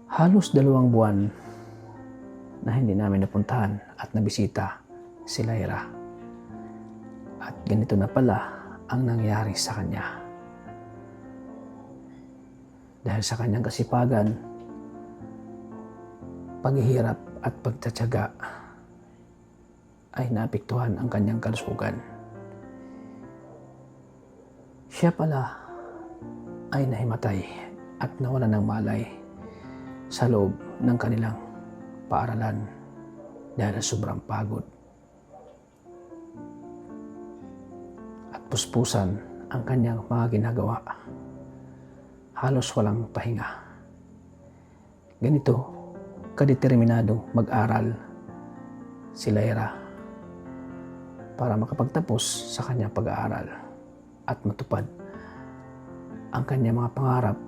Halos 2 buwan na hindi namin napuntahan at nabisita si Lyra. At ganito na pala ang nangyari sa kanya. Dahil sa kanyang kasipagan, paghihirap at pagtatyaga ay naapektuhan ang kanyang kalusugan. Siya pala ay nahimatay at nawala ng malay sa loob ng kanilang paaralan dahil sa sobrang pagod at puspusan ang kanyang mga ginagawa. Halos walang pahinga. Ganito kadeterminado mag-aral si Lyra para makapagtapos sa kanyang pag-aaral at matupad ang kanyang mga pangarap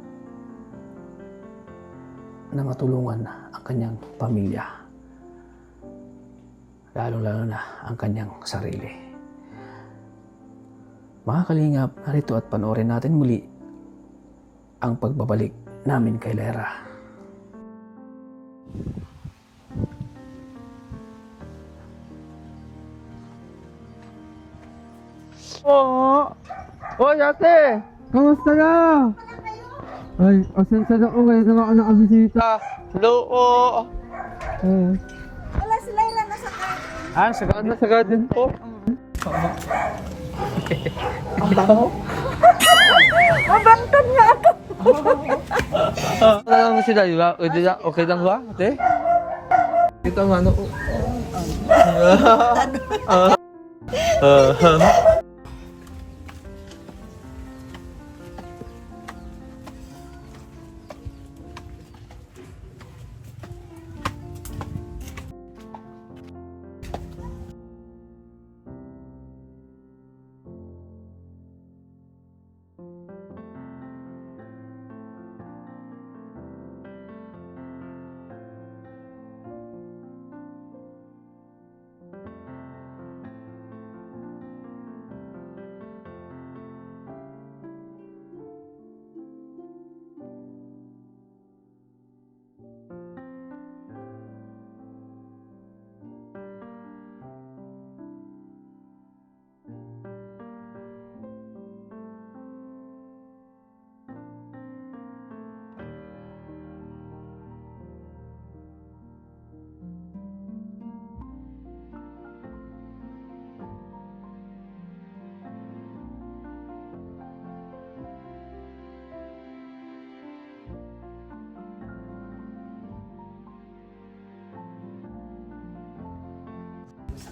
na matulungan ang kanyang pamilya, lalo-lalo na ang kanyang sarili. Mga kalingap, narito at panoorin natin muli ang pagbabalik namin kay Lyra. Oo. Oy, ate! Kamusta na? Ay, asensya na ako ngayon na ako nakabisita. Hello po! Wala si Lyra nasa garden. Ah, sa garden po? Ang bango. Mabantad niya ako. Wala lang mo sila, di ba? Okay lang ba, ate? Ito ang ano ko.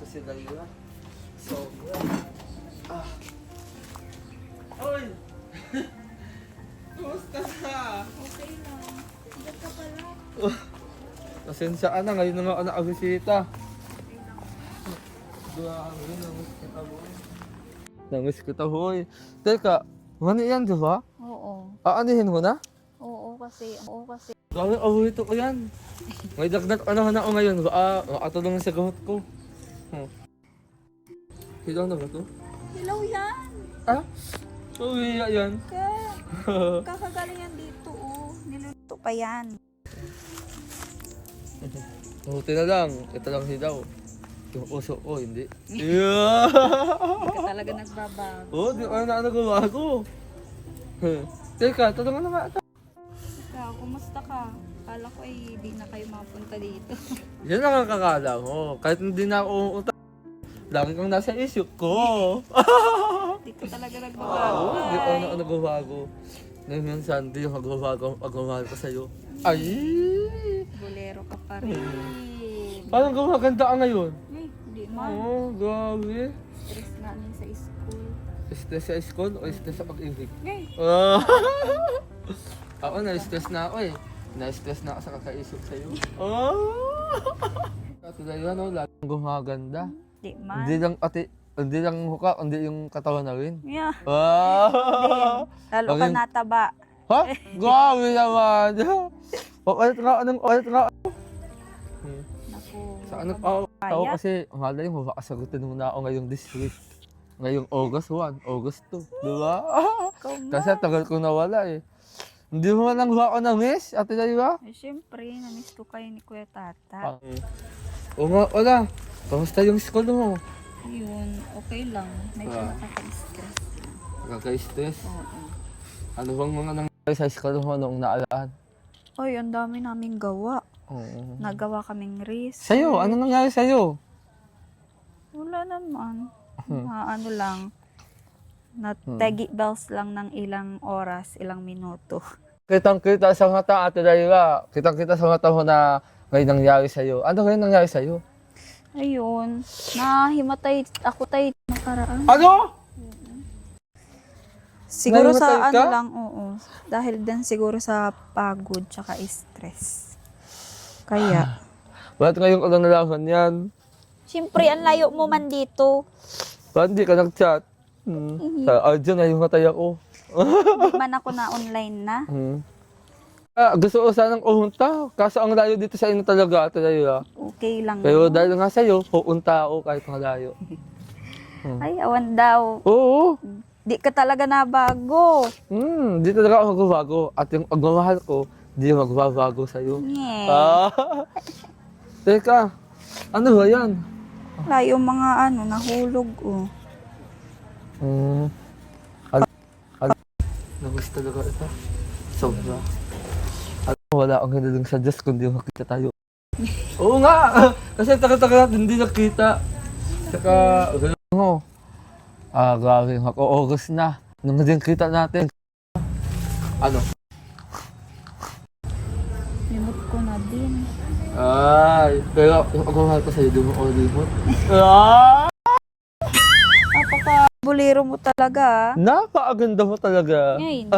Kasi Lyra. So, Oy! Kumusta ka? Okay lang. Ba't ka pala? Pasensya ka na, ngayon na nga ako nakabisita. Namiss kita, hoy. Teka, ano yan, di ba? Oo. Aanihin mo na? Oo kasi. Grabe, ito ko yan. May dagdag ano na ako ngayon. Makatulong sa gamot ko. Hilaw na ba ito? Hello yan. Ah? Uwi yan. Kakagaling yan dito. Niluluto pa yan. Buti na lang. Ito lang hilaw. Yung uso ko, hindi. Yeah! Hindi ka talaga nagbabago. Oh, di ko na nagawa ko. Teka, tulungan na nga ito. Ikaw, kumusta ka? Kala ko ay di na kayo mapunta dito. Yan ang kakala ko. Kahit hindi na ako umunta, lagi kang nasa isip ko. Hindi ka talaga Oo, nagbabago. di ko na nagbabago. Ngayon minsan, di yung magmamahal ko sa'yo. Ay! Bolero ka pa rin. Parang gumaganda ka ngayon. Ay, hindi man. Oo, grabe. Stress nga niya sa school. Stress sa school o stress sa pag-ibig? Ngay, Ah. Ako, na-stress na ako eh. Na-stress na ako sa kakaisip sa'yo. Katulad yun, no? Laging gumaganda. di man. Hindi lang mukha, hindi yung katawan na rin. Yeah. Ah! Lalo ka Laging- nataba. Ha? Grabe naman! Ulit nga. Naku. Sa ano ako kasi, malay mo, baka sagutin mo na ako ngayong this week. Ngayong August 1, August 2, di ba? Ikaw nga. Kasi tagal ko nawala eh. Hindi mo man lang ako na miss, Ate Daywa? Eh, syempre, namiss ko kayo ni Kuya Tata. Oo nga, wala. Kamusta yung school mo? Yun, okay lang. Medyo Ah. nakaka-stress. Nakaka-stress. Oo. Ano bang mga nangyari sa school mo nung naalaan? Oy, ang dami naming gawa. Oo. Nagawa kaming race. Sa'yo, ano nangyari sa'yo? Wala naman. Ano lang. Nategi bells lang ng ilang oras, ilang minuto. Kitang-kita sa mata, Ate Daywa. Kitang-kita sa mata mo na may nangyari sa'yo. Ano ngayon nangyari sa'yo? Ayun, nahimatay ako tayo nakaraan. Ano? Siguro Nahimatay sa ano ka? lang, oo. Dahil din siguro sa pagod tsaka stress. Kaya, Bakit ngayon ko lang nalaman yan? siyempre, ang layo mo man dito. Bakit di ka nag-chat? Sa Arjun, ay matay ako. Hindi man ako na online na. Gusto ko sanang pumunta. Kaso ang layo dito sa inyo talaga, Ate Daywa. Okay lang. Pero yun. dahil nga sa'yo, pupunta ako kahit malayo. Ay, awan daw. Oo. Di ka talaga nabago. Di talaga ako magbabago. At yung pagmamahal ko, di magbabago sa'yo. Nye. Teka, ano ba yan? Layo mga ano, nahulog oh. Namiss talaga ito. Sobra. Alam mo, wala akong hinalang sa Diyos kundi makita tayo. Oo nga! Kasi taga-taga natin hindi nakita. Saka, gano'n mo. Grabe, mag-August na. Nung din kita natin. Ano? Limot ko na din. Ay, pero yung pagmamahal ko sa'yo, di mo ako limot. Buliro mo talaga. Napakaganda mo talaga. Ngayon,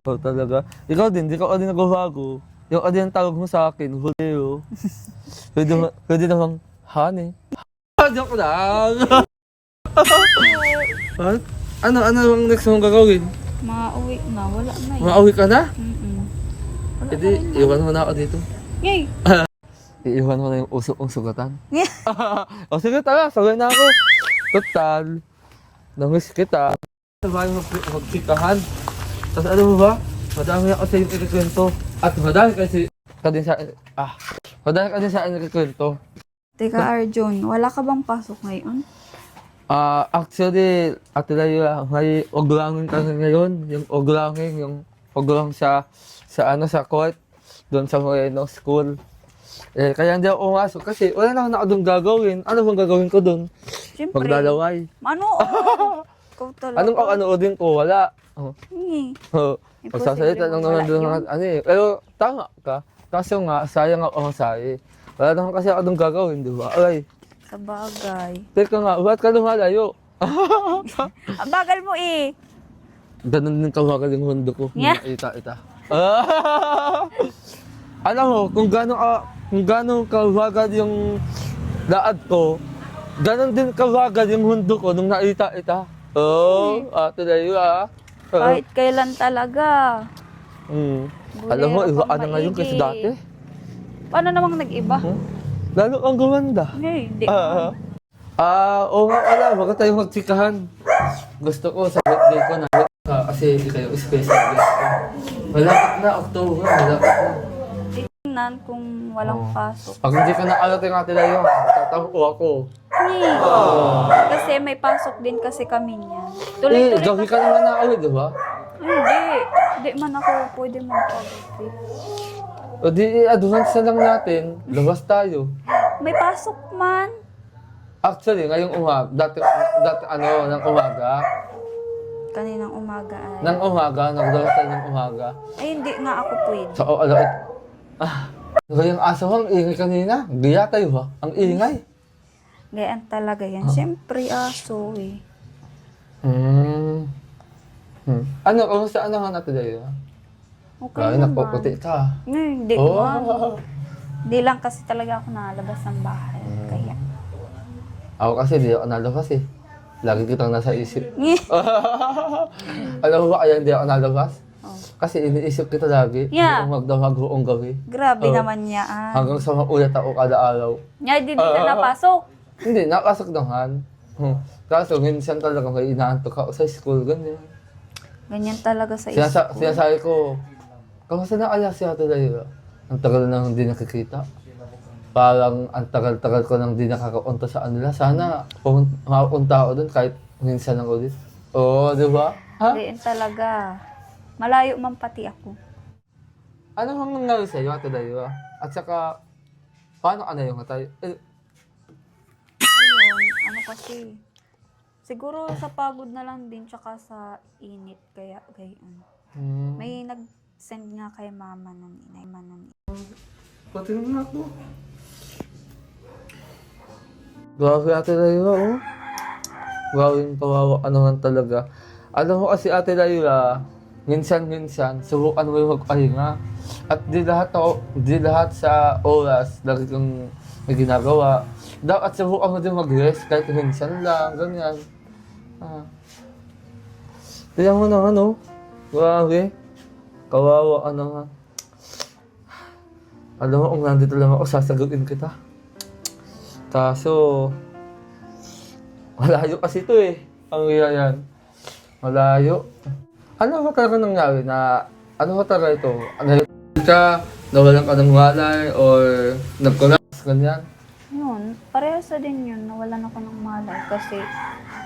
Oo talaga. Ikaw din, di ka din nagbabago. Yung adi ang tawag mo sa akin, Julio. Pwede namang, honey. Joke lang. Ano ang next mong gagawin? mauwi na. Wala na eh. Mauwi ka na? Wala Hindi, iwan mo na ako dito. Yay! Iiwan mo na yung usok-ong sugatan. O sige, tara, sabay na ako. Total, namiss kita. Sabay magkikahan. Tapos ano mo ba? Madami ako sa iyong ikikwento. At madami kasi madami ka din sa iyong ikikwento. Teka Arjun, wala ka bang pasok ngayon? Actually, Ate Daywa, may oglangin kasi ngayon. Yung oglang sa court. Doon sa Moreno School. Kaya hindi ako umasok kasi wala na ako doon gagawin. Ano bang gagawin ko doon? Siyempre. Maglalaway. Manood! Ikaw talaga. Anong anoodin ko? Wala. Hingi. Magsasalita lang naman doon ng ano eh. Pero tama ka. Kaso nga, sayang ako masaya. Wala naman kasi ako doon gagawin, di ba? Alay. Sa bagay. Teka nga, ba't ka lumalayo? Ang bagal mo eh. Ganun din kawagal yung mundo ko. Yeah. Ita. Alam mo, kung gano'ng kawagal yung laad ko, ganon din kawagal yung mundo ko nung naita-ita. Ate Daywa. Kahit kailan talaga. Alam mo, Bulero iba kang ka na ngayon maigi. kasi dati. Paano namang nag-iba? Lalo kang gumanda. Hindi. Oo nga pala, baka tayo magtsikahan. Gusto ko sa birthday ko na kasi hindi kayo special guest ko. Malapit na, October, malapit na. Tingnan kung walang pasok. Pag hindi ka nakalating Ate Daywa, tatampo ako. Kasi may pasok din kasi kami niyan. Gabi ka naman na awit, di ba? Hindi man ako pwede magpagabi. O di, advance na lang natin, labas tayo. May pasok man. Actually, ngayong dati ng umaga, Kaninang umaga ay. nagdabas tayo ng umaga. Ay, hindi nga ako pwede. So, alait. Yung aso mo, ang ingay kanina. Gaya tayo ba? Ang ingay. Gayaan talaga yan. Siyempre, aso eh. Ano, kamusta naman Ate Daywa? Okay Kaya naman. napuputi ka. Hindi man. Hindi lang kasi talaga ako nalabas ng bahay. Kaya. Ako kasi di ako nalabas eh. Lagi kitang nasa isip. Alam mo ba kaya hindi ako nalabas? Kasi iniisip kita lagi. Yeah. Kung magdamag buong gabi. Grabe naman niya. Hanggang sa makulat ako kada araw. Hindi ka napasok. Hindi, nakasok naman. Kaso minsan talaga may inaantok ako sa school, ganyan. Ganyan talaga sa school. Sinasabi ko, kamusta na kaya si Ate Layla? Ang tagal na hindi nakikita. Parang ang tagal-tagal ko nang hindi nakakapunta sa kanila. Sana makapunta ako doon kahit minsan lang ulit. Oo, di ba? Ha? Ganyan talaga. Malayo man pati ako. Ano ang nangyari sa'yo, Ate Layla? At saka, paano ka na yung atay? Ayun, ano kasi. Siguro sa pagod na lang din, tsaka sa init. Kaya, gayon. May nag-send nga kay mama ng inay. Pati nga ako. Grabe Ate Layla, oh. Grabe yung kawawa ka naman talaga. Alam mo kasi Ate Layla, minsan, subukan mo yung magpahinga. At di lahat sa oras, lagi kang may ginagawa. Dapat subukan mo din mag-rest, kahit minsan lang, ganyan. Tignan mo naman, oh. Grabe. Kawawa ka naman. Alam mo, kung nandito lang ako, sasagutin kita. Kaso, malayo kasi ito eh. Ang yan. Malayo. Ano ba talaga nangyari na, ano ba talaga ito? Ano ka, nawalan ka ng walay, or nag-collapse, ganyan? Yun, parehas na din yun. Nawalan ako ng malay kasi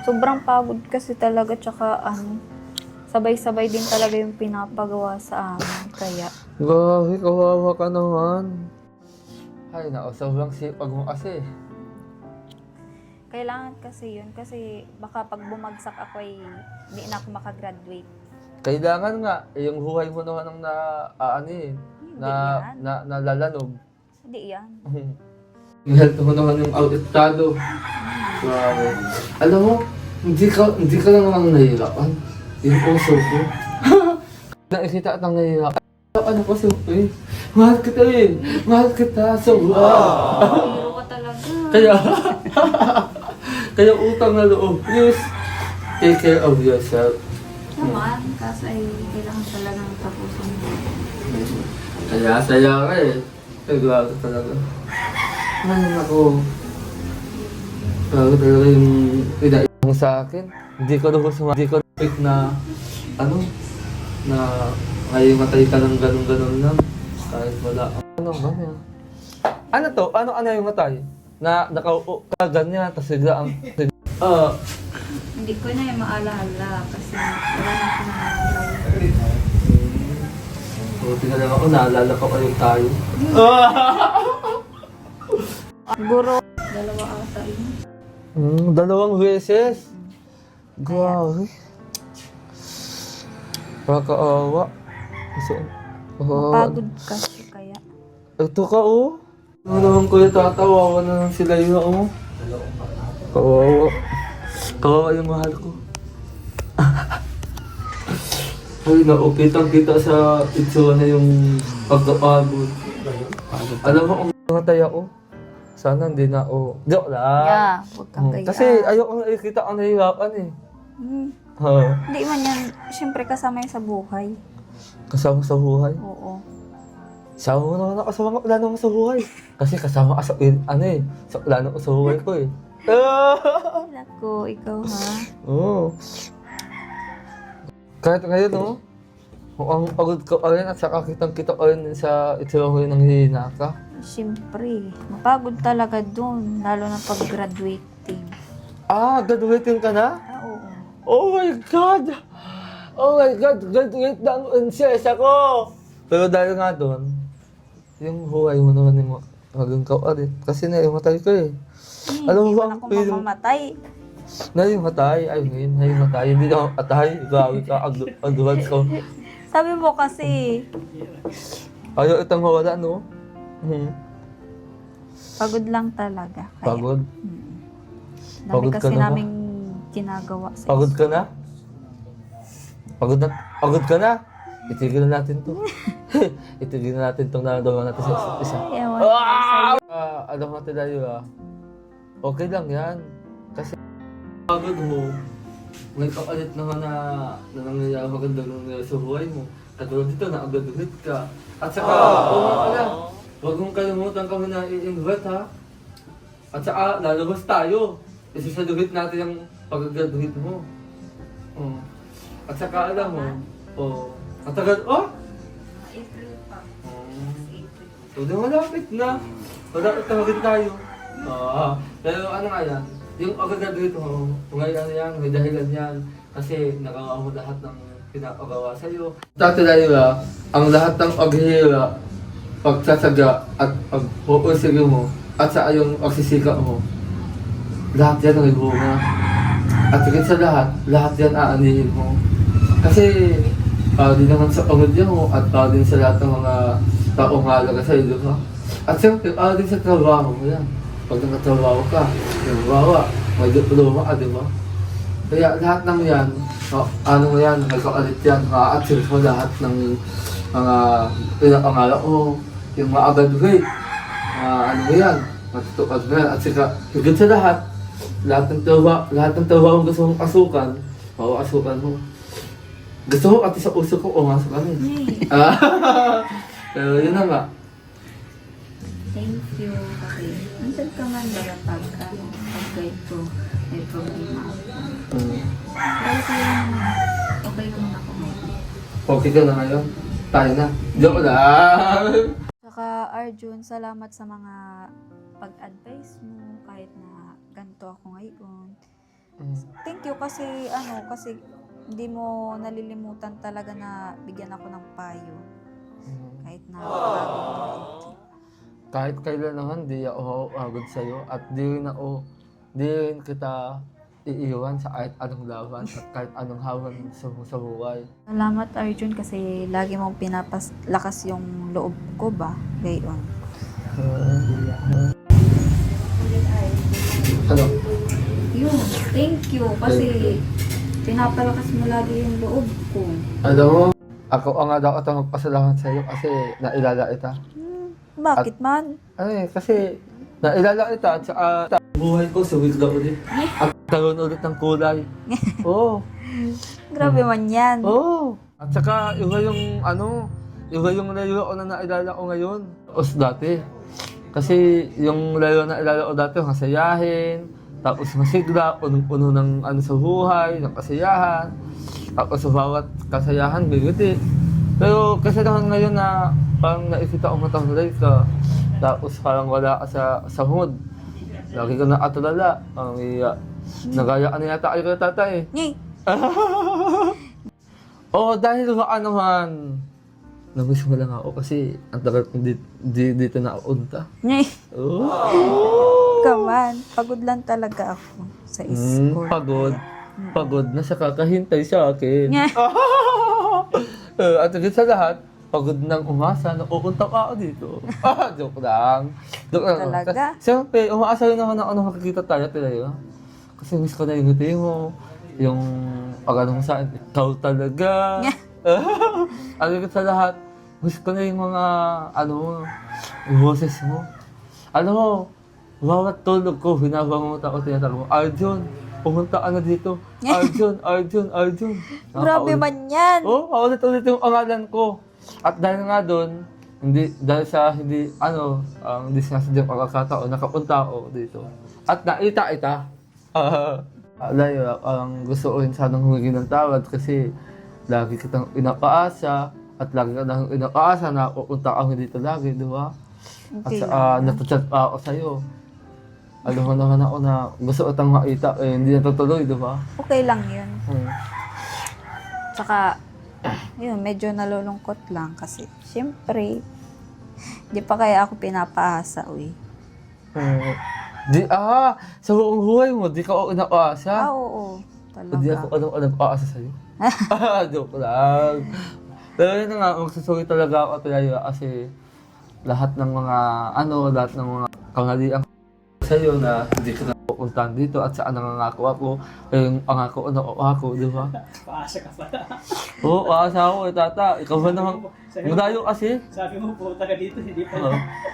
sobrang pagod kasi talaga. Tsaka sabay-sabay din talaga yung pinapagawa sa amin. Kaya, Grabe, kawawa ka naman. Ay, sobrang sipag mo kasi. kailangan kasi yun. Kasi baka pag bumagsak ako ay hindi na ako makagraduate. Kailangan nga, yung buhay mo naman ang nalalanog. Hindi yan. Health mo naman yung outestado. Grabe. Alam mo, hindi ka lang naman nahihirapan. Yung puso ko. Nakikita at nang nahihirapan. Ano kasi, mahal kita eh. Mahal kita. So, Hero ka talaga. Kaya utang na loob. Please, take care of yourself. Naman, kasi ay kailangan talaga ng tapusin mo. Kaya saya ka eh. Ay, grabe talaga. Ay, naku. Grabe talaga yung pinaibang sa akin. Hindi ko pick na, na ngayon matay ka ng ganun-ganun lang. Kahit wala. Ano ba yan? Ano to? Ano yung matay? Na nakaupo ka ganyan, tapos bigla ang... Hindi ko na yung maalala kasi wala na akong maalala. Buti na lang ako, naalala ko kayo tayo. Siguro, dalawa ata yun. 2 beses. Grabe. Pakaawa. Pagod kasi kaya. Ito ka, oh. Ano naman kuya, tatawawa na lang sila yun, oh. Kawawa. Kawawa yung mahal ko. Ay, kitang-kita sa itsura na yung pagkapagod. Alam mo, kung namatay ako, sana hindi na ako. Joke lang. Yeah, huwag kang kaya. Kasi ayoko nakikita ang nahihirapan eh. Hindi man yan, siyempre kasama yan sa buhay. Kasama sa buhay. Oo. Kasama mo naman ako sa mga plano mo sa buhay. Kasi kasama ka sa, sa plano ko sa buhay ko eh. Naku, ikaw ha. Oo. Kahit ngayon, no? Mukhang pagod ka pa rin at saka kitang-kita ka rin sa itsura ko yung nanghihina ka. Siyempre, mapagod talaga dun, lalo na pag graduating. Graduating ka na? Oo. Oh my God! Oh my God! Graduate na ang unses ako! Pero dahil nga doon, yung buhay mo naman yung hanggang ka ulit. Kasi naimatay ko eh. Alam mo Hindi ba man ang ako feeling? mamamatay. Naimatay? Ay, ngayon, naimatay. Hindi na ako atay. Grabe ka, advance ko. Sabi mo kasi, Ayaw itang mawala, no? pagod lang talaga. Kaya, Pagod? Dami Pagod ka kasi na ba? naming ginagawa sa Pagod ka na? Pagod ka na? Itigil na natin to. Itigil na natin itong nararamdaman natin sa isa't isa. Ay, ewan ko sa'yo. Alam mo natin tayo okay lang yan. Kasi pagod mo, may kapalit naman na nangyayari magandang nangyayari sa buhay mo. Katulad dito, na-graduate ka. At saka, huwag mong kalimutan kami na i-invite ha. At saka, lalabas tayo. Isasaluhit natin yung pag-graduate mo. At saka alam mo, ang tagal, April pa. So, di malapit na. Malapit na maging tayo. Pero ano nga yan, yung agad dito, ngayon ano yan, may dahilan yan. Kasi nagawa mo lahat ng pinapagawa sa'yo. Tatalaya, ang lahat ng paghihira, pagsasaga at pag-uusige mo, at sa yung pagsisika mo, lahat yan ang ibunga. At higit sa lahat yan aanihin mo. Kasi, di naman sa pamilya mo at din sa lahat ng mga taong halaga sa'yo, di ba? At siyempre, din sa trabaho mo yan. Pag nakatrabaho ka, yung bawa, may diploma ka, di ba? Kaya lahat ng yan, ano mo yan, nagkakalit yan, ma-achieve mo lahat ng mga pinapangala mo, yung ma-graduate, ano mo yan, matutupad mo yan. At saka, higit sa lahat ng trabaho gusto mong asukan, asukan mo. Gusto ko pati sa uso ko, umasok kami. Pero yun na nga. Thank you. Okay. Nandiyan ka man ba pag ganito may problema ako. Pero okay naman ako ngayon. Okay ka na ngayon? Tayo na. Joke lang. Saka Arjun, salamat sa mga pag-advise mo kahit na ganito ako ngayon. Thank you kasi kasi hindi mo nalilimutan talaga na bigyan ako ng payo. Kahit na Kahit kailan naman, di ako agad sa'yo at di rin kita iiwan sa kahit anong laban at kahit anong hawan sa buhay. salamat Arjun kasi lagi mong pinapaslakas yung loob ko ba? Gayon. Ano? Yun, thank you kasi pinapalakas mo lagi yung loob ko. Alam mo, ako ang nga daw ito magpasalamat sa'yo kasi nailala kita. Bakit man? Kasi nailala kita at saka buhay ko sumigla ulit. At karoon ulit ng kulay. Oo. Grabe man yan. Oo. At saka iba yung layo ko na nailala ko ngayon. Tapos dati. Kasi yung layo na nailala ko dati, masayahin. Tapos masigla, punong-puno ng sa buhay, ng kasayahan. Tapos sa bawat kasayahan, bigiti. Pero kasi naman ngayon na parang naisita akong matanggalay ka. Tapos parang wala ka sa mood. Lagi ka nakatulala. Parang nagaya ka na yata kayo kay tatay. Yay! Dahil naman, namiss mo lang ako kasi ang tagal kong dito na unta. Yay! Oh. Come on, pagod lang talaga ako sa school. Pagod na siya kakahintay sa akin. Yeah. At higit sa lahat, pagod nang umasa na pupunta pa ako dito. Joke lang. Talaga? Siyempre, umaasa rin naman ako na makikita tayo talaga. Kasi miss ko na yung ngiti mo, yung pag-ano mo sa akin, ikaw talaga. At higit sa lahat, miss ko na yung mga, yung boses mo. Alam mo, bawat tulog ko, binabangot ako, tinatawag mo, Arjun, pumunta ka na dito. Arjun. Grabe man yan. Paulit-ulit yung pangalan ko. At dahil nga doon, hindi sinasadyang pagkakataon, nakapunta ako dito. At nakita kita. Ang gusto ko rin sanang humingi ng tawad kasi lagi kitang inapaasa at lagi ka nang inapaasa na pupunta ako dito lagi, di ba? Okay. At napachat pa ako sa'yo. Alam mo naman ako na gusto ko itang makita, hindi natutuloy, di ba? Okay lang yun. Tsaka, yun, medyo nalulungkot lang kasi, syempre, di pa kaya ako pinapaasa, uy. Sa buong buhay mo, di ka ako inapaasa. Oo, Hindi ako talaga. nag-aasa sa'yo. Joke lang. Pero yun na nga, magsusugi talaga ako talaga kasi lahat ng mga kangalian sa'yo na hindi ka na pupuntahan dito at saan nangangako ako, yung pangako ako, di ba? Paasa ka pala. Oo, paasa ako tata. Ikaw ba naman? Ang layo kasi. Sabi mo, pumunta ka dito, hindi pa.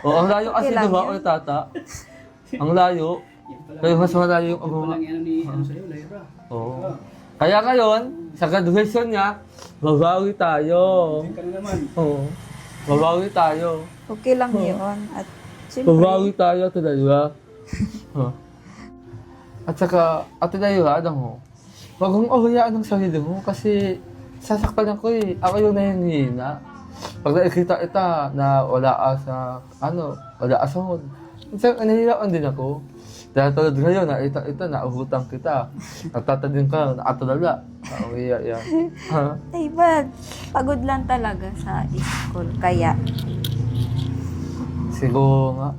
Ang layo kasi, Okay lang di ba, yun. tata? Ang layo. Kaya mas malayo yung Yung palang yan ni sa'yo, Lyra. Oo. Kaya ngayon, sa graduation niya, babawi tayo. Yan ka na naman. Oo. Babawi tayo. Okay lang yun. At syempre, Babawi tayo, talaga. At saka, talaga, Huwag kong ahuyaan ng sarili mo kasi sasaktan ako eh. Ako yung nahihina. Pag nakikita kita na wala ka sa, wala ka sa mood. Minsan, nahihiraan din ako. Dahil tulad ngayon, nakita ito, nauhutang kita. Nagtatanim ka, nakatulala. Nauhiya yan. Ay, bad. Pagod lang talaga sa school. Kaya, Siguro nga.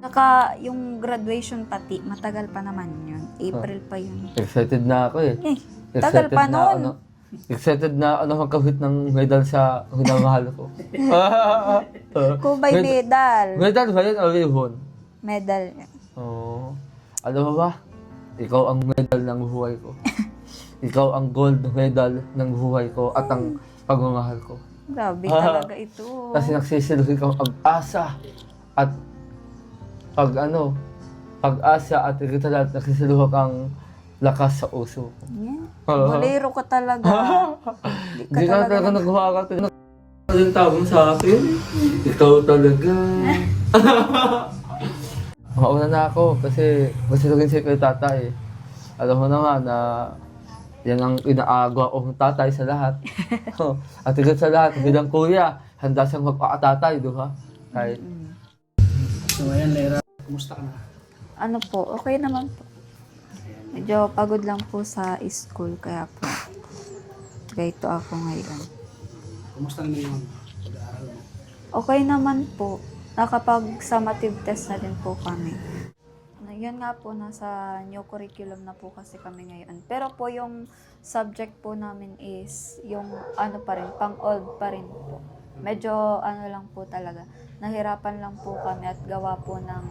saka yung graduation pati, matagal pa naman yun. April pa yun. Excited na ako eh. Eh, tagal pa nun. Excited na magkahit ng medal sa hinamahal ko. Kubay medal. Medal ba yun o ribbon? Medal. Oo. Alam mo ba? Ikaw ang medal ng buhay ko. Ikaw ang gold medal ng buhay ko at ang pagmamahal ko. Grabe talaga ito. Kasi nagsisiluhi kang pag-asa at pag-asa at ito lahat nagsisiluhi kang lakas sa uso ko. Yeah. Oo. Bolero ka talaga. Hindi ka talaga nagawa ka. Ano yung tawag sa akin? Ikaw talaga. Mauna na ako kasi masilugin si kay tatay. Alam mo naman na yan ang inaagaw kong tatay sa lahat. At higit sa lahat, bilang kuya, handa siyang magpakatatay, di ba? Kahit So ayan, Lyra, kumusta ka na? Ano po, okay naman po. Medyo pagod lang po sa school, kaya po ganito ako ngayon. Kumusta naman yung pag-aaral mo? Okay naman po. Nakapag-summative test na din po kami. Yun nga po, nasa new curriculum na po kasi kami ngayon. Pero po yung subject po namin is yung pa rin, pang-old pa rin po. Medyo lang po talaga. Nahirapan lang po kami at gawa po ng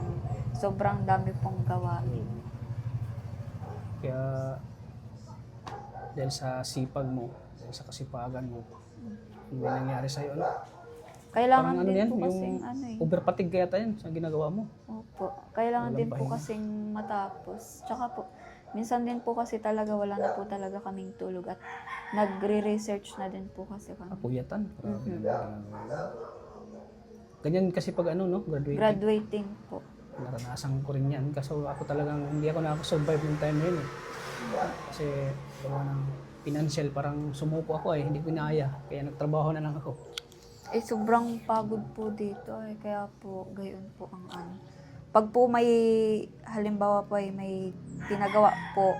sobrang dami pong gawain. Kaya dahil sa sipag mo, dahil sa kasipagan mo, may nangyari sa'yo, Kailangan parang din yan, po yung kasing overfatigue kaya yan sa ginagawa mo. Opo. Kailangan Walang din po pahinga. kasing matapos. Tsaka po, minsan din po kasi talaga wala na po talaga kaming tulog at nagre-research na din po kasi kami. Puyatan. Mhm. Ganyan kasi pag graduating. Graduating po. Naranasan ko rin yan. Kasi ako talagang, hindi ako nakasurvive ng time na yun eh. Kasi gawa ng financial, parang sumuko ako eh. Hindi ko inaya. Kaya nagtrabaho na lang ako. Sobrang pagod po dito kaya po gayon po ang Pag po may, halimbawa po ay may pinagawa po.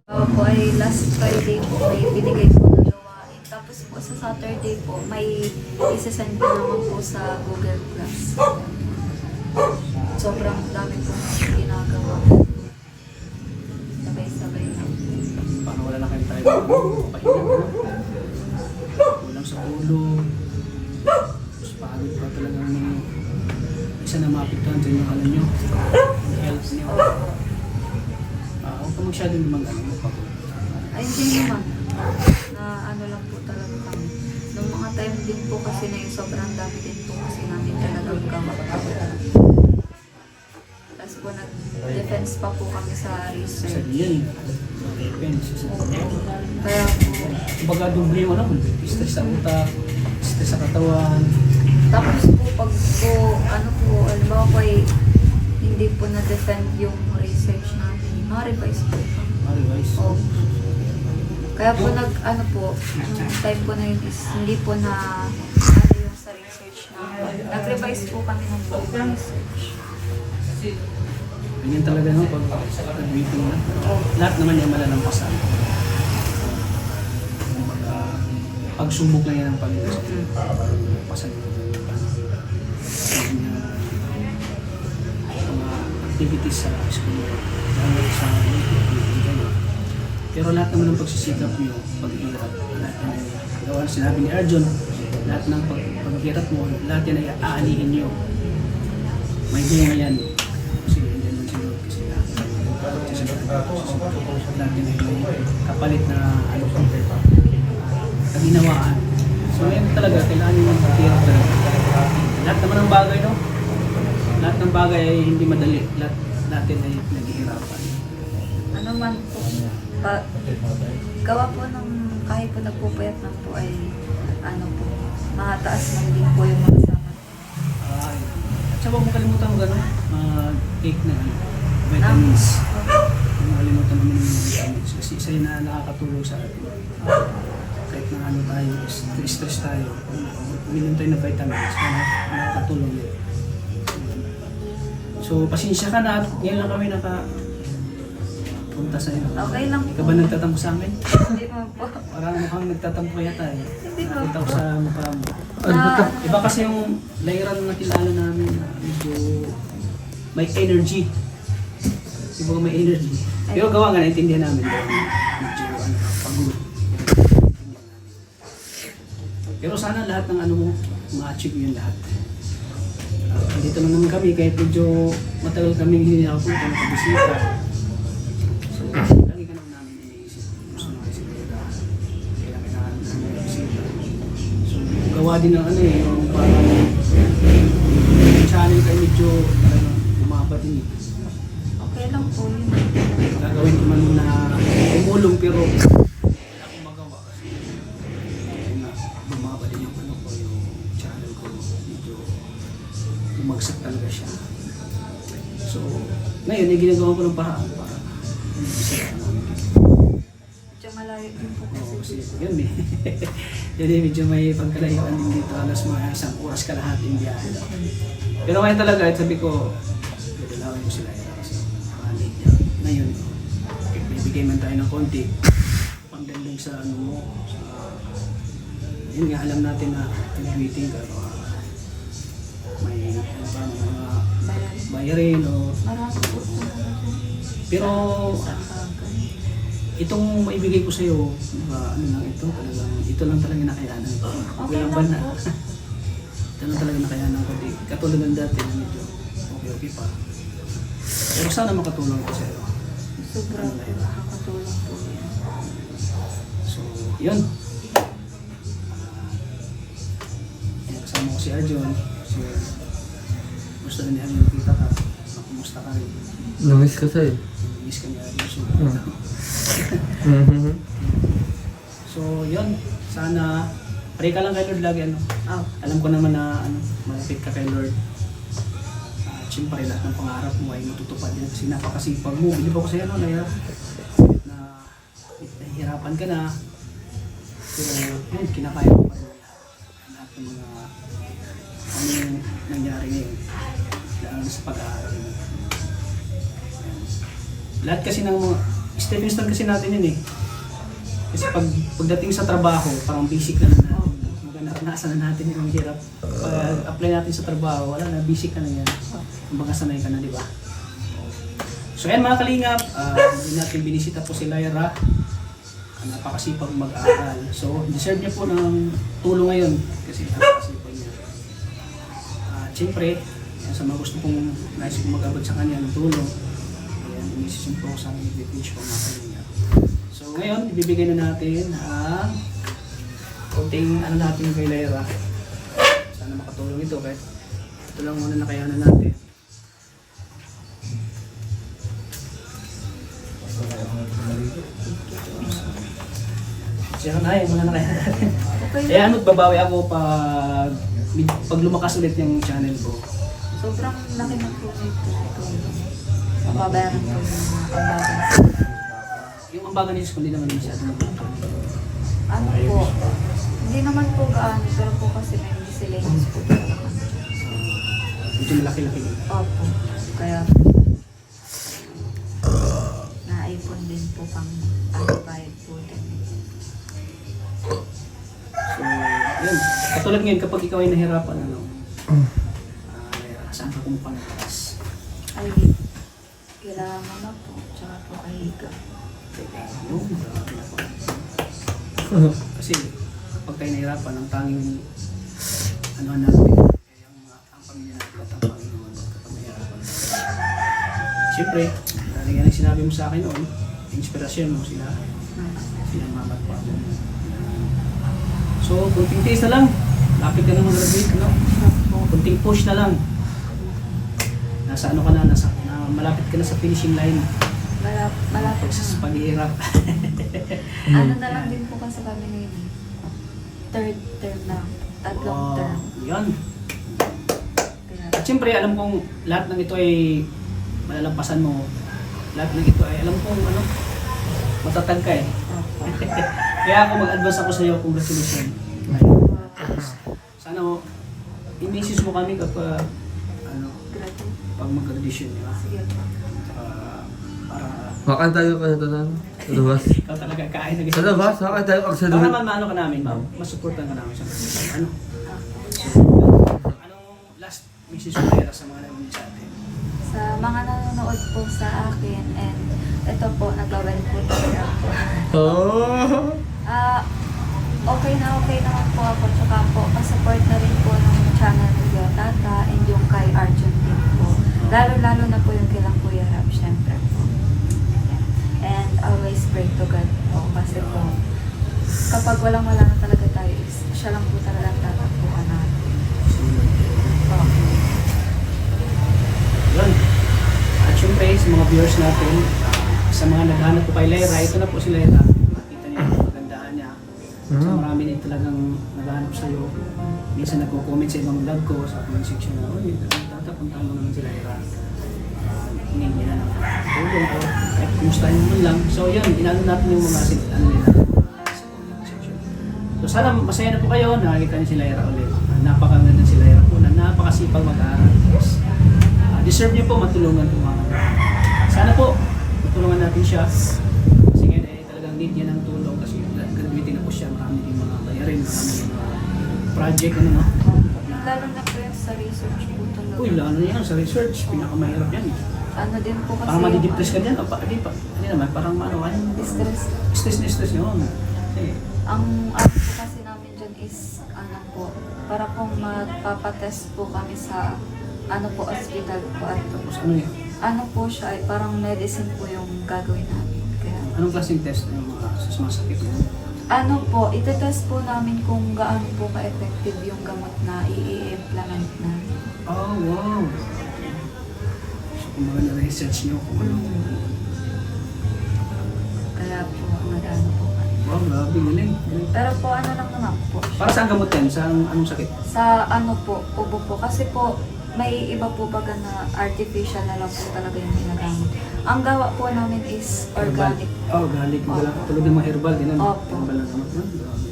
Po ay last Friday po may binigay po na gawain. Tapos po sa Saturday po may isasend po naman po sa Google Class. Sobrang dami po ginagawa. Sabay-sabay na. Paano wala na kayong tayo? Pahinga na. Kulang sa tulog. Mas pagod pa talagang isa na maapektuhan sa inyong alam nyo. Ang health nyo. Huwag ka masyadong pagod. Ay, hindi naman. Na lang po talaga kami. Nung mga time din po kasi na yung sobrang dami din po kasi namin talagang gawa. Tapos po nag-defense pa po kami sa Sa research. diyan, depends. Kaya po, Kumbaga doble yung stress sa utak, stress sa katawan. tapos po pag po, halimbawa po ay hindi po na-defend yung research namin. Ma-revise po kami. Otherwise, Kaya po nung time po na yun is hindi po na yung sa research namin. Nag-revise po kami ng buong research. ganyan talaga pag graduating na. Lahat naman yung malalampasan. Kumbaga, pagsubok na yan ang Panginoon. Pasan yung mga activities sa school. Lalo sa kayo. Pero lahat naman ng pagsisikap nyo, paghihirap, lahat yan ay gawa na sinabi ni Arjun, lahat ng paghihirap mo, lahat yan ay aanihin nyo. May bunga yan. Kasi hindi naman si Lord kasi lahat yan ay kapalit na kaginawaan. So yan talaga, kailangan nyo ng paghihirap talaga. Lahat naman ng bagay, lahat ng bagay ay hindi madali. Lahat natin ay naghihirapan. Ano man po, gawa po ng kahit po nagpupuyat na po ay mataas man din po yung mga sama. At saka huwag mo kalimutan mo gano'n, take na vitamins. Huwag mo kalimutan nakakalimutan namin yung mga vitamins kasi isa yun na nakakatulong sa atin. Kahit na ano tayo, stress tayo, uminom tayo ng vitamins, nakakatulong yun. So, pasensya ka na at ngayon lang kami punta sa iyo. Okay lang Ikaw po. ba nagtatampo sa amin? Hindi mo po. Parang mukhang nagtatampo yata eh. Hindi mo Nakita po. ko sa mukha mo. Ano ba to? Iba kasi yung layran na kilala namin na medyo may energy. Siguro may energy. Pero gawa nga, naintindihan namin. Medyo pagod. Pero sana lahat ng ano mo, ma-achieve yun lahat. Dito lang naman kami, kahit medyo matagal kami hindi nakapunta, nakabisita. So, lagi ka naman namin iniisip. Gusto na kasi kailangan namin bisita. So, gawa din ng ano eh, yung parang channel kayo medyo bumaba din eh. Okay lang po yun. Gagawin ko man na umulong pero wala akong magawa kasi ayun nga, bumaba din yung ano ko, yung channel ko medyo bumagsak talaga siya. So, ngayon ay ginagawa ko ng paraan para bisita namin. Medyo malayo din po kasi. Oo, kasi yun eh. Yun eh, medyo may pagkalayuan din dito, alas mga 1 oras kalahati yung biyahe. Pero ngayon talaga, sabi ko, dadalawin ko sila yun kasi malit yan. Ngayon, bibigay man tayo ng konti, pangdandang sa ano mo, sa, yun nga, alam natin na nag-waiting ka, may ano pa, mga bayarin o, Marami po po. pero itong maibigay ko sa'yo, ano lang ito, talagang, ito lang talaga nakayanan ko. Okay Walang lang bana. po. Ito lang talaga nakayanan ko. Katulad ng dati na medyo okay pa. Pero sana makatulong ko sa'yo. Sobra po. Nakakatulong po yan. So, yun. Kasama ko si Arjon. So, gusto na ni Arjon kita ka. Kumusta ka rin? Namiss ka sa'yo. Miss ka ni Arjon. So, Mhm. so, yun. Sana, pray ka lang kay Lord lagi. Ano. Oh. Alam ko naman na malapit ka kay Lord. Siyempre, lahat ng pangarap mo ay matutupad din kasi napakasipag mo. Bilib ako sa'yo, no, Layra? Na nahihirapan ka na. Pero yun, kinakaya mo pa rin lahat ng mga ano yung nangyari ngayon. Lalo na sa pag-aaral mo. Lahat kasi ng mga stepping stone kasi natin yun eh. Kasi pagdating sa trabaho, parang basic na natin. Naranasan na natin yung hirap. Pag-apply natin sa trabaho, wala na, basic ka na yan. Kumbaga sanay ka na, di ba? So yan mga kalingap, hindi natin binisita po si Layra. Napakasipag mag-aaral. So deserve niya po ng tulong ngayon kasi napakasipag niya. Siyempre, sa mga gusto kong nais kong mag-abot sa kanya ng tulong, ayan, inisisyon po sa aking page po mga kalingap. So ngayon, ibibigay na natin ang konting ano natin kay Layra. Sana makatulong ito kahit ito lang muna nakayanan natin. Siya na yung muna nakayanan natin. Okay Eh lang. ano, babawi ako pag lumakas ulit yung channel ko. Sobrang laki ng tulong po. Mababayaran po yung pagbabayaran. Yung ambagan ni Diyos, hindi naman masyado nag-control. Ano po? Hindi naman po gaano, pero po kasi may miscellaneous po talaga kami. Medyo malaki-laki din. Opo. Kaya naipon din po pang bayad po din. So, yun. Katulad ngayon, kapag ikaw ay nahirapan, ano, saan ka kumuha ng taas? Ay, kailangan mo na po. Tsaka po kahiga. Yung, marami na po. Kasi, pag tayo nahirapan, ang tanging ano natin, kaya ang pamilya natin at ang Panginoon kapag nahirapan. Siyempre, dahil nga yung sinabi mo sa akin noon, inspirasyon mo sila mama at papa. So, kunting tiis na lang. Lapit ka na mag-graduate, ano? Kunting push na lang. Nasa ano ka na, malapit ka na sa finishing line. Malapit Sa na. paghihirap. Ano na lang din po kasi kami ngayon. Third term na. Tatlong term. Yan. Kaya, At siyempre, alam kong lahat ng ito ay malalampasan mo. lahat ng ito ay alam kong ano, matatag ka eh. Kaya ako mag-advance ako sa iyo, congratulations. Sana mo, i-message mo kami kapag ano, pag mag-graduation, di ba? Sige po. Para Makan tayo ka na tanan. Sa labas. ikaw talaga kain na Sa labas, makan tayo sa Para labas. man maano ka namin, masuportan ka namin sa ano. Anong last message mo kaya sa mga nanonood sa atin? Sa mga nanonood po sa akin and ito po, nag-well po talaga ako. Oh. Okay naman po ako. Tsaka po, pasupport na rin po ng channel ni Kuya Tata and yung kay Arjun din po. Lalo na po yung kailang Kuya Rab, syempre po. And always pray to God po. Kasi po, kapag walang-wala na talaga tayo, siya lang po talaga ang tatakbuhan natin. Okay. Yun. At syempre, sa mga viewers natin, sa mga naghahanap po kay Lyra, ito na po si Lyra. Makita niyo yung kagandahan niya. So marami din talagang naghahanap sa'yo. Minsan nagko-comment sa ibang vlog ko sa comment section na, uy, tatapunta mo naman si Lyra. Hingin niya na ng tulong ko. Kahit kumustahin mo man lang. So yun, inano natin yung mga ano nila sa comment section. So sana masaya na po kayo, nakakita niyo si Lyra ulit. Napakaganda si Lyra po na napakasipag mag-aaral. Deserve niyo po matulungan po mga. Sana po, matulungan natin siya. Kasi ngayon eh, talagang need niya ng tulong kasi graduating na po siya. Marami din mga bayarin, marami din mga project, ano no. Lalo na po yung sa research po talaga. Uy, lalo na yan sa research, pinakamahirap yan. Ano din po kasi Parang madidepress ka dyan, o hindi naman, parang ano, stress. stress yun. Kasi, Ang app po kasi namin dyan is, ano po, para pong magpapatest po kami sa, ano po, hospital po. At tapos ano yun? ano po siya, ay parang medicine po yung gagawin namin. Kaya, Anong klaseng test yung mga sumasakit mo? ano po, itetest po namin kung gaano po ka-effective yung gamot na i-implement namin. Oh, wow. So, kung mga na-research nyo kung ano. Kaya po, nag-ano po kami. Wow, grabe, galing. Pero po, ano lang naman po siya. Para saan gamot yan? Saan anong sakit? Sa ano po, ubo po. Kasi po, may iba po baga na artificial na lang po talaga yung ginagamit. Ang gawa po namin is organic. Oh, organic. Wala Opo. tulad ng mga herbal, gano'n. Opo. Herbal na gamot. Grabe.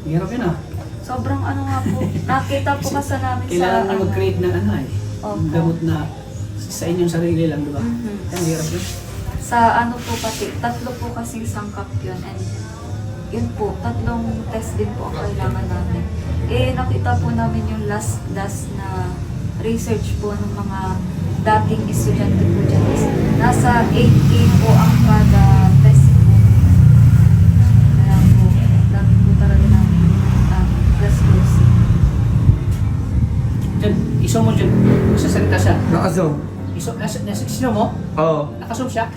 Hirap yun ah. Sobrang ano nga po, nakita po kasi namin sa Kailangan na ano. mag-create ng ano eh. Opo. Gamot na sa inyong sarili lang, di ba? Mhm. Ang hirap yun. Sa ano po pati, 3 po kasing sangkap yun and yun po, 3 test din po ang kailangan namin. Eh, nakita po namin yung last na research po ng mga dating estudyante po dyan is nasa 8K po ang kada test po. Kaya po, dami po talaga namin gastos. Diyan, iso mo dyan. Sasalita siya. Nakasong. Sino mo? Oo. Nakasum siya?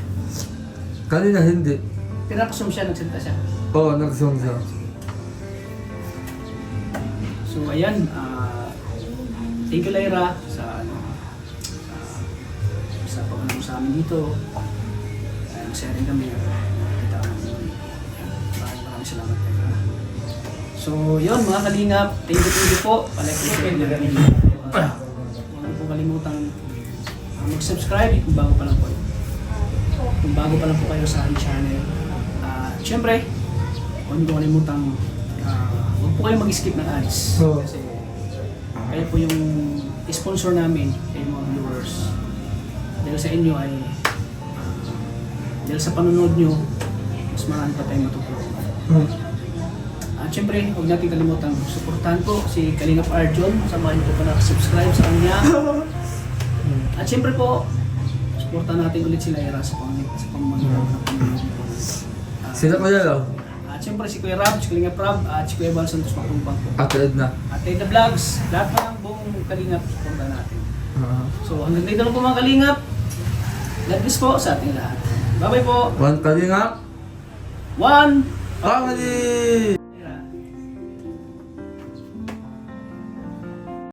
Kanina hindi. Pinakasum siya, nagsalita siya. Oo, nakasong siya. So ayan, thank you Lyra sa sa pag-ano sa amin dito. Masaya rin kami. Nakita kami. Maraming salamat Lyra. So yun mga kalingap, thank you po. Palike po share ng video. Huwag po kalimutang mag-subscribe kung bago pa lang po. Kung bago pa lang po kayo sa aking channel. Siyempre, huwag niyo kalimutang huwag po kayo mag-skip ng ads. Oo. Kasi kaya po yung sponsor namin kay mga viewers. Dahil sa inyo ay dahil sa panonood nyo, mas marami pa tayong matutulungan. At syempre, huwag natin kalimutang suportahan po si Kalingap Arjun. Sa mga hindi po pa nakasubscribe sa kanya. At syempre po, suportahan natin ulit si Lyra sa pamamagitan ng pamamagitan. Sila ko lang. At syempre si Kuya Rab, si Kalingap Rab, at si Kuya Val Santos Makumpang po. Ate Edna. At Teta Vlogs, lahat pa ng buong Kalingap suportahan natin. Uh-huh. So hanggang dito lang po mga Kalingap. God bless po sa ating lahat. Bye-bye po. One Kalingap. One! Family!